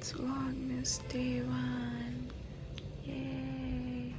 It's Vlogmas Day 1. Yay!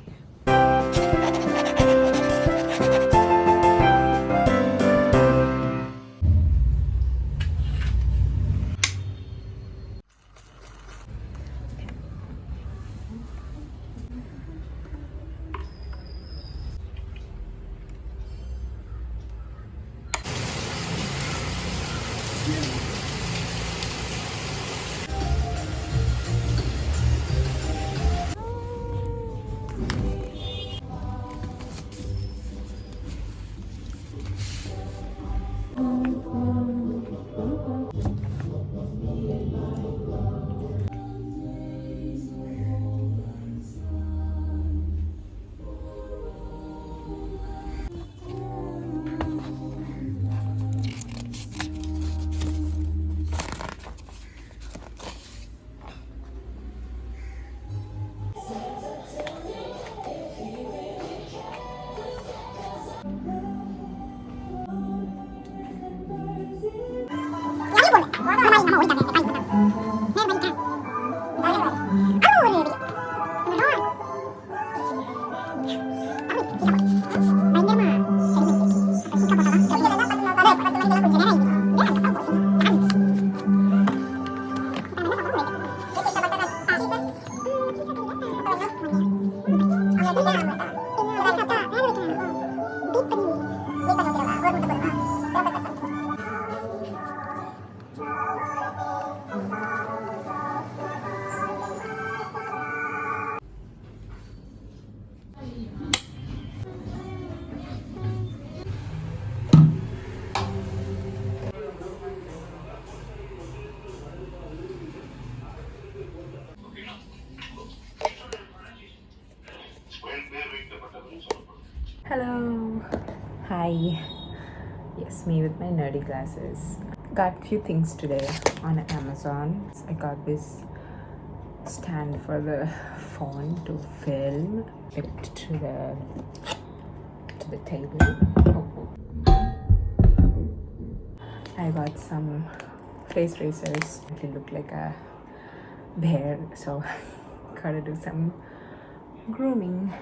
Hello. Hi. Yes, me with my nerdy glasses. Got few things today on Amazon. I got this stand for the phone to film it to the table. I got some face tracers. It look like a bear, so gotta do some grooming.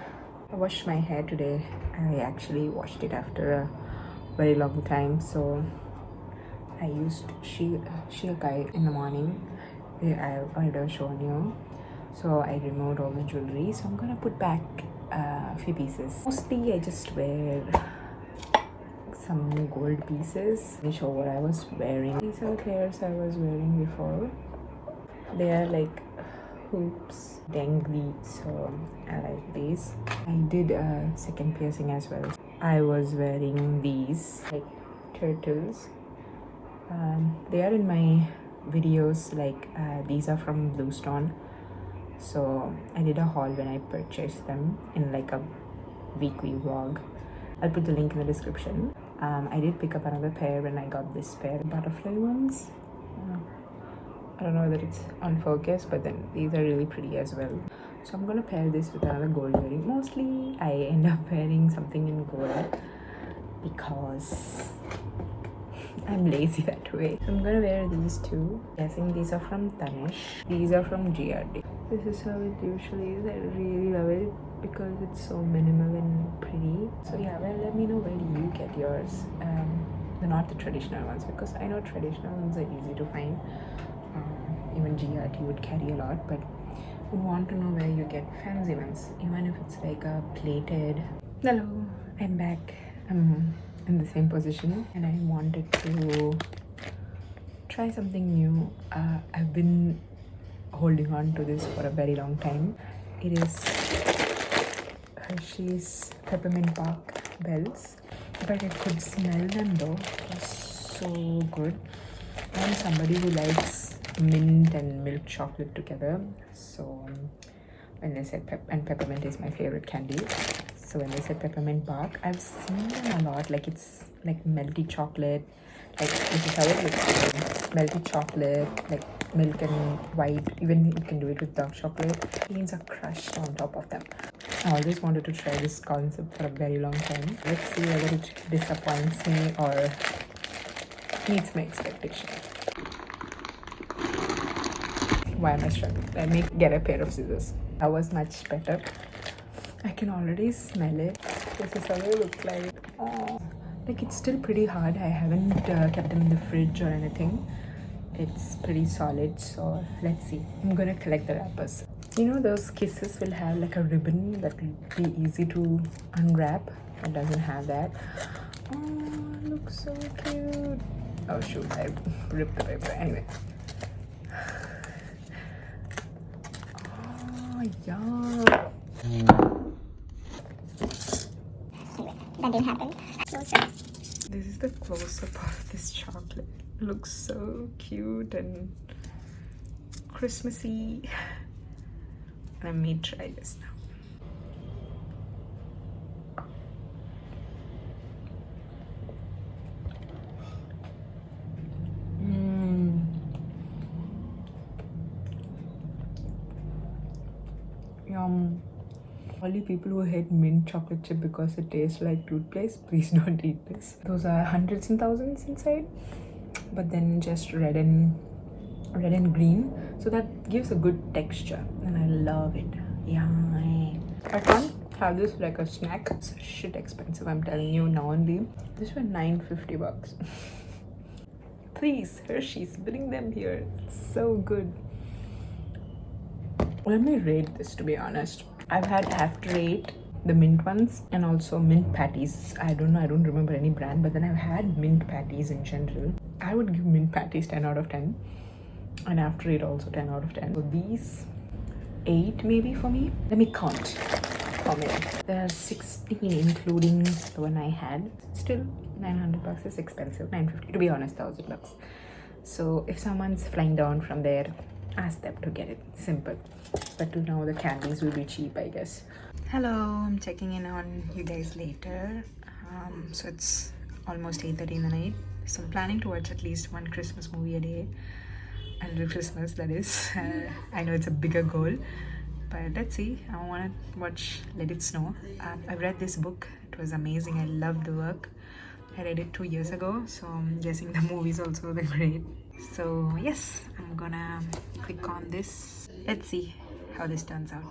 I washed my hair today. I actually washed it after a very long time, so I used Shiakai in the morning. I already have shown you. So I removed all the jewelry, so I'm gonna put back a few pieces. Mostly I just wear some gold pieces. Let me show what I was wearing. These are the pairs I was wearing before. They are like hoops, dangly, so I like these. I did a second piercing as well. I was wearing these like turtles. They are in my videos, like these are from Bluestone, so I did a haul when I purchased them in like a weekly vlog. I'll put the link in the description. I did pick up another pair when I got this pair, butterfly ones. I don't know that it's on focus, but then these are really pretty as well. So I'm gonna pair this with another gold earring. Mostly I end up wearing something in gold because I'm lazy that way. So I'm gonna wear these two. I think these are from Tanish. These are from GRD. This is how it usually is. I really love it because it's so minimal and pretty. So yeah, well, let me know where do you get yours. They're not the traditional ones, because I know traditional ones are easy to find. Even GRT would carry a lot, but we want to know where you get fancy ones, even if it's like a plated. Hello, I'm back. I'm in the same position and I wanted to try something new. I've been holding on to this for a very long time. It is Hershey's Peppermint Bark bells, but I could smell them though. It was so good. I'm somebody who likes mint and milk chocolate together, so when they said peppermint is my favorite candy, so when they said peppermint bark, I've seen them a lot. Like it's like melty chocolate, like this is how it looks. Melty chocolate, like milk and white. Even you can do it with dark chocolate. Beans are crushed on top of them. I always wanted to try this concept for a very long time. Let's see whether it disappoints me or meets my expectation. Why am I struggling? Let me get a pair of scissors. That was much better. I can already smell it. This is how they look like. Oh, like it's still pretty hard. I haven't kept them in the fridge or anything. It's pretty solid, so let's see. I'm gonna collect the wrappers. You know those kisses will have like a ribbon that will be easy to unwrap. It doesn't have that. Oh, it looks so cute. Oh shoot, I ripped the paper. Anyway. Oh yeah. That didn't happen. This is the close-up of this chocolate. It looks so cute and Christmassy. And I may try this now. Yum. All you people who hate mint chocolate chip because it tastes like toothpaste, please don't eat this. Those are hundreds and thousands inside, but then just red and green, so that gives a good texture, and I love it. Yeah, I can't have this like a snack. It's shit expensive, I'm telling you now only. This was $9.50. Please, Hershey's, bring them here. It's so good. Let me rate this, to be honest. I've had After Eight, the mint ones, and also mint patties. I don't know, I don't remember any brand, but then I've had mint patties in general. I would give mint patties 10 out of 10, and After Eight also 10 out of 10. So these 8 maybe for me. Let me count how many. There are 16 including the one I had. Still, $900 is expensive. $950, to be honest, $1,000. So if someone's flying down from there, ask them to get it. Simple. But till now the candies will be cheap, I guess. Hello, I'm checking in on you guys later. So it's almost 8:30 in the night. So I'm planning to watch at least one Christmas movie a day. Until Christmas, that is. I know it's a bigger goal, but let's see. I want to watch Let It Snow. I read this book. It was amazing. I loved the work. I read it 2 years ago, so I'm guessing the movies also were great. So yes, I'm gonna click on this. Let's see how this turns out.